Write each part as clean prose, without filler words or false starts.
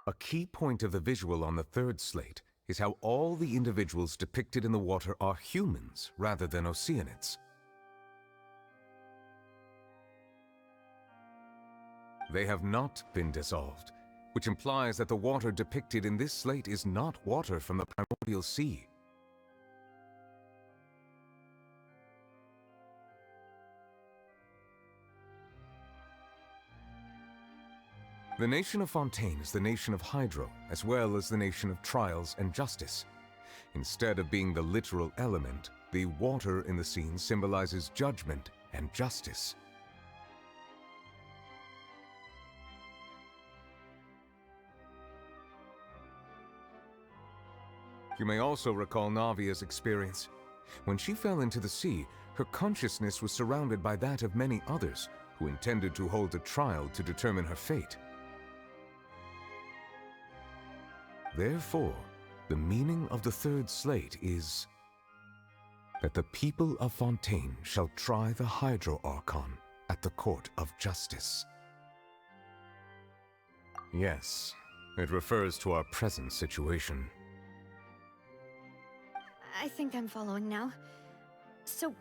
A key point of the visual on the third slate is how all the individuals depicted in the water are humans rather than oceanids. They have not been dissolved, which implies that the water depicted in this slate is not water from the primordial sea. The nation of Fontaine is the nation of Hydro, as well as the nation of trials and justice. Instead of being the literal element, the water in the scene symbolizes judgment and justice. You may also recall Navia's experience. When she fell into the sea, her consciousness was surrounded by that of many others who intended to hold a trial to determine her fate. Therefore, the meaning of the third slate is that the people of Fontaine shall try the Hydro Archon at the court of justice. Yes, it refers to our present situation. I think I'm following now. So,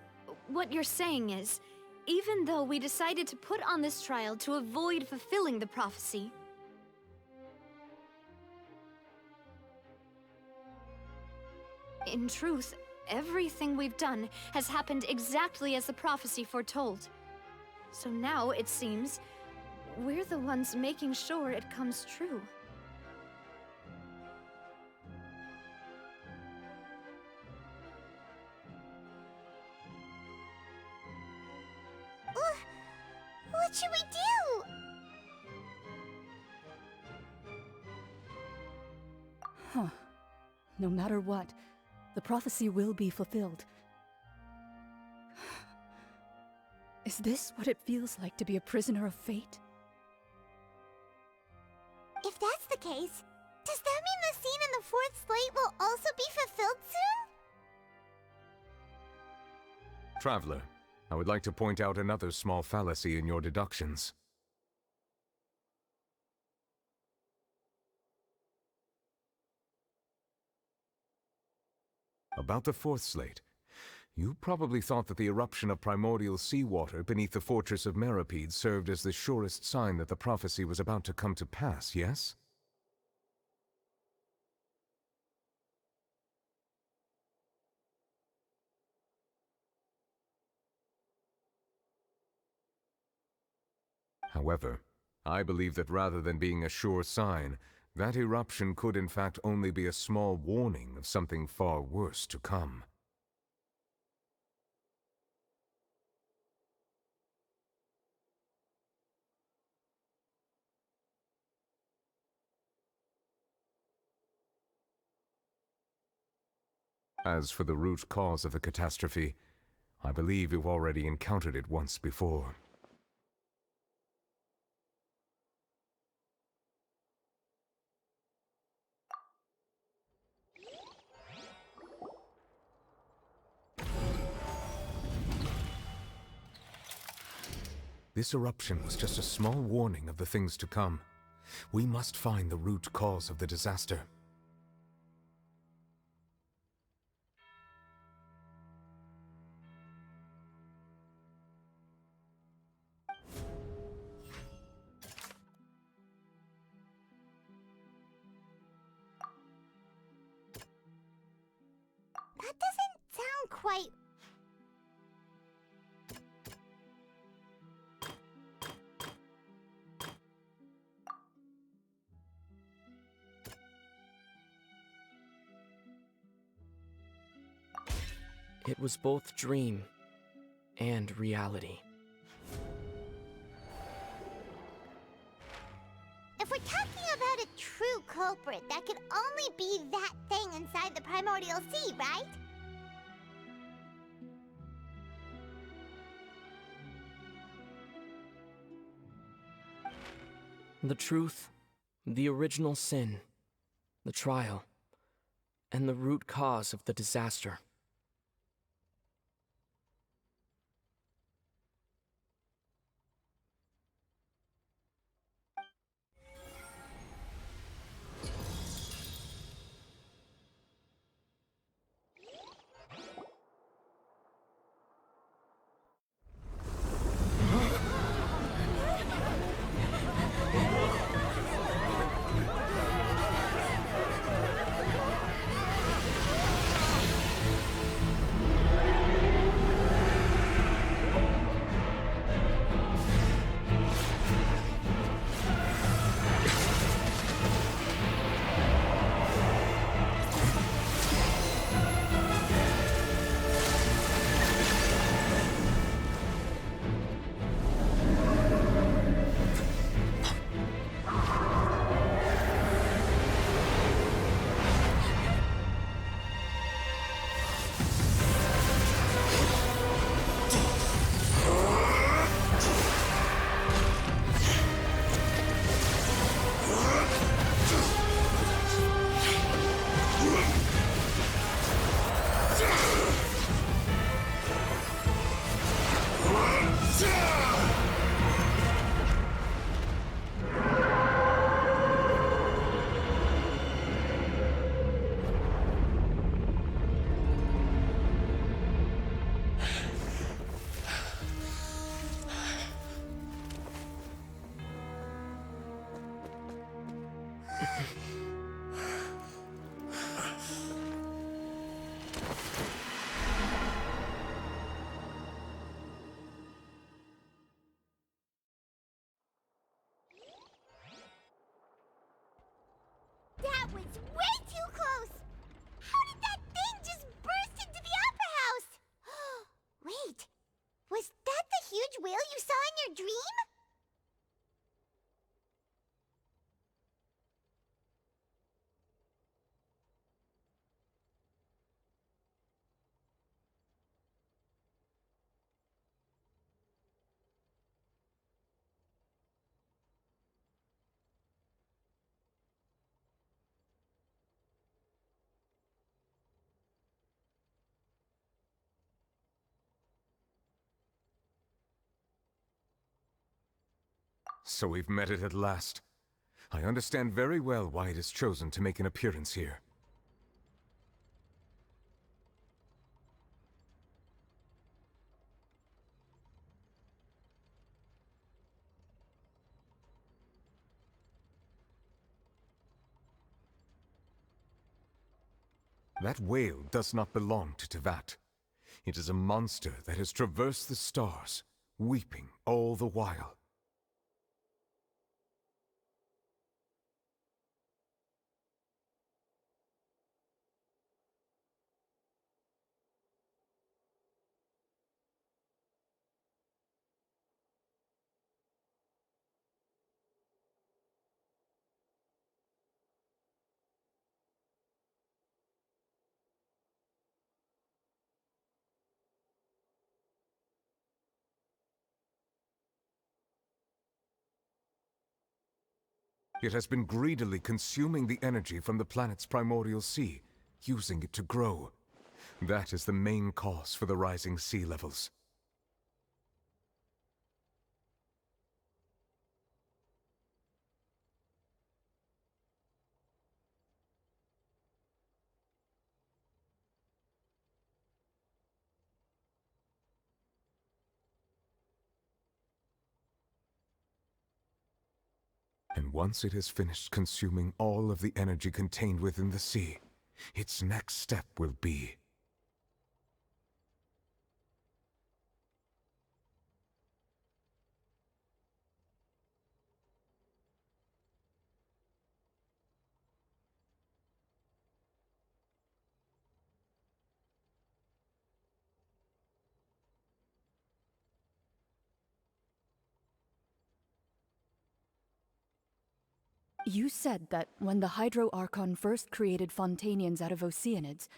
what you're saying is, even though we decided to put on this trial to avoid fulfilling the prophecy, in truth, everything we've done has happened exactly as the prophecy foretold. So now, it seems, we're the ones making sure it comes true. What should we do? Huh. No matter what, the prophecy will be fulfilled. Is this what it feels like to be a prisoner of fate? If that's the case, does that mean the scene in the fourth slate will also be fulfilled soon? Traveler, I would like to point out another small fallacy in your deductions. About the fourth slate, you probably thought that the eruption of primordial seawater beneath the fortress of Masquerade served as the surest sign that the prophecy was about to come to pass, yes? However, I believe that rather than being a sure sign, that eruption could in fact only be a small warning of something far worse to come. As for the root cause of the catastrophe, I believe you've already encountered it once before. This eruption was just a small warning of the things to come. We must find the root cause of the disaster. That doesn't sound quite... It was both dream and reality. If we're talking about a true culprit, that could only be that thing inside the primordial sea, right? The truth, the original sin, the trial, and the root cause of the disaster. That was way too close! How did that thing just burst into the Opera House? Wait, was that the huge whale you saw in your dream? So we've met it at last. I understand very well why it has chosen to make an appearance here. That whale does not belong to Tevat. It is a monster that has traversed the stars, weeping all the while. It has been greedily consuming the energy from the planet's primordial sea, using it to grow. That is the main cause for the rising sea levels. And once it has finished consuming all of the energy contained within the sea, its next step will be... You said that when the Hydro Archon first created Fontainians out of Oceanids,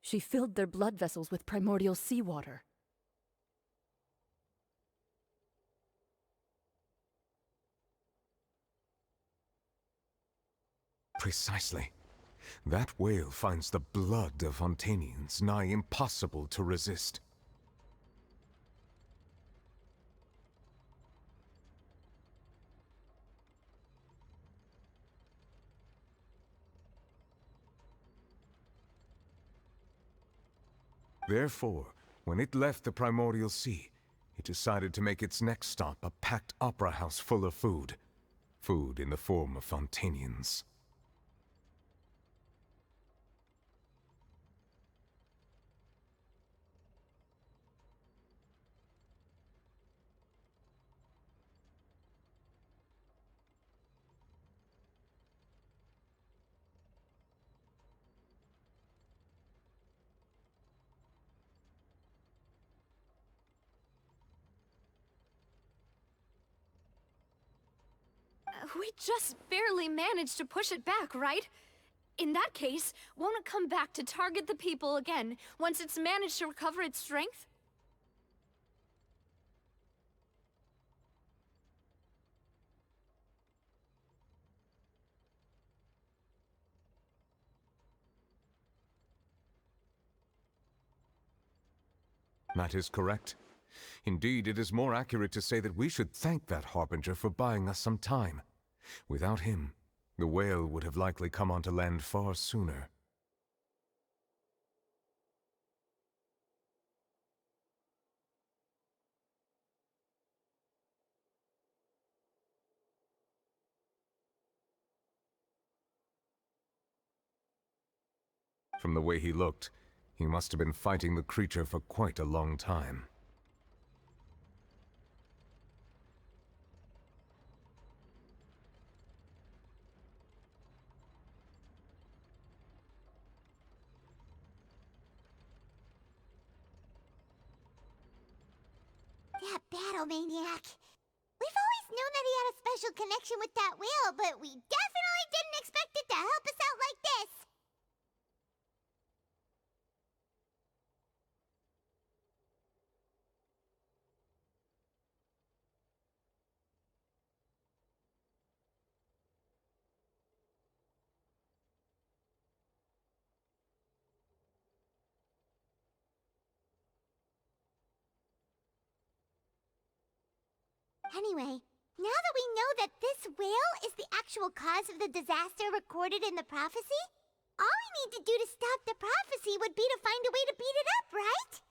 she filled their blood vessels with primordial seawater. Precisely. That whale finds the blood of Fontainians nigh impossible to resist. Therefore, when it left the primordial sea, it decided to make its next stop a packed opera house full of food. Food in the form of Fontainians. We just barely managed to push it back, right? In that case, won't it come back to target the people again once it's managed to recover its strength? That is correct. Indeed, it is more accurate to say that we should thank that Harbinger for buying us some time. Without him, the whale would have likely come onto land far sooner. From the way he looked, he must have been fighting the creature for quite a long time. That battle maniac. We've always known that he had a special connection with that whale, but we definitely didn't expect it to help us out like this. Anyway, now that we know that this whale is the actual cause of the disaster recorded in the prophecy, all we need to do to stop the prophecy would be to find a way to beat it up, right?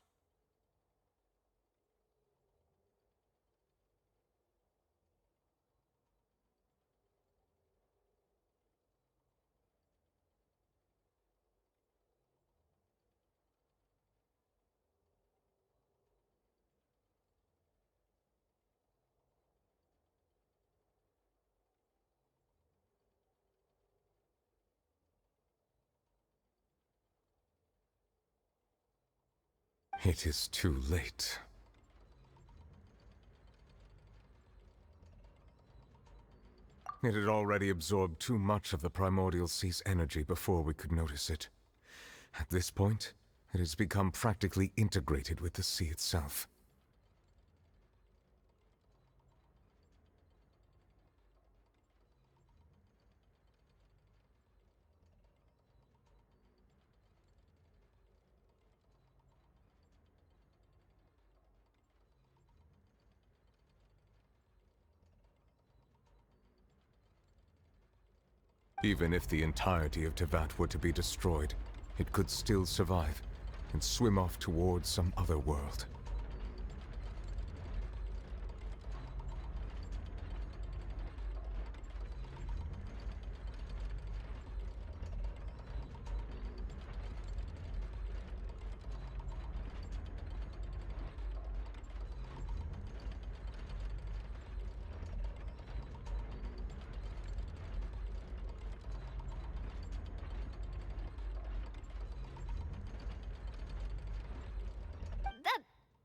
It is too late. It had already absorbed too much of the primordial sea's energy before we could notice it. At this point, it has become practically integrated with the sea itself. Even if the entirety of Tevat were to be destroyed, it could still survive and swim off towards some other world.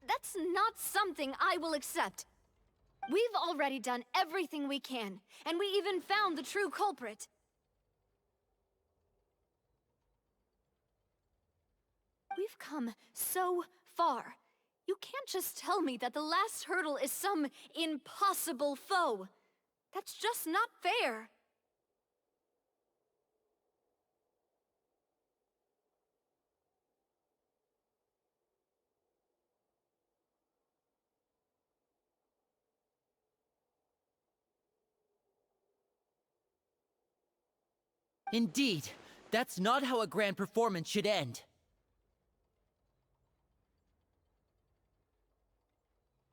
That's not something I will accept. We've already done everything we can, and we even found the true culprit. We've come so far. You can't just tell me that the last hurdle is some impossible foe. That's just not fair. Indeed, that's not how a grand performance should end.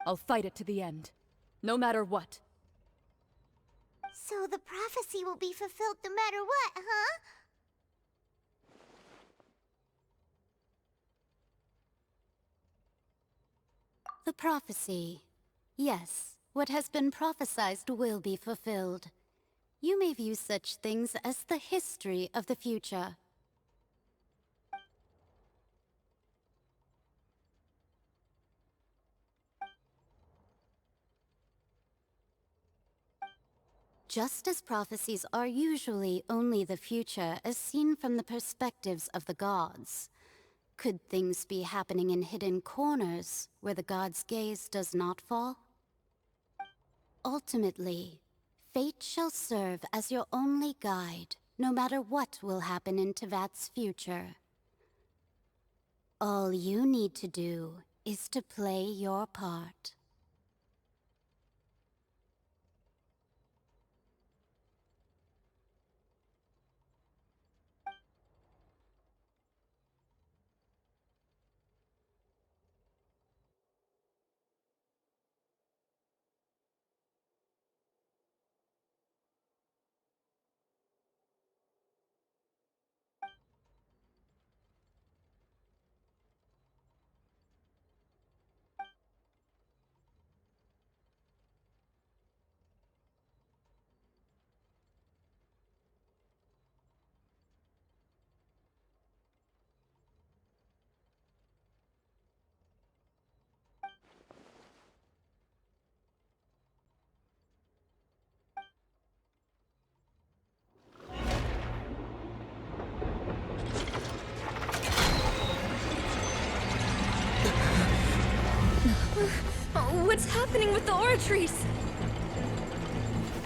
I'll fight it to the end, no matter what. So the prophecy will be fulfilled no matter what, huh? The prophecy. Yes, what has been prophesied will be fulfilled. You may view such things as the history of the future. Just as prophecies are usually only the future as seen from the perspectives of the gods, could things be happening in hidden corners where the gods' gaze does not fall? Ultimately, fate shall serve as your only guide, no matter what will happen in Tevat's future. All you need to do is to play your part. What's happening with the oratories?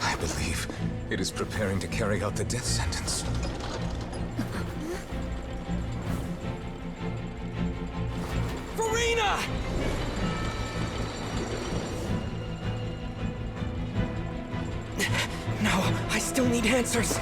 I believe it is preparing to carry out the death sentence. Farina! No, I still need answers.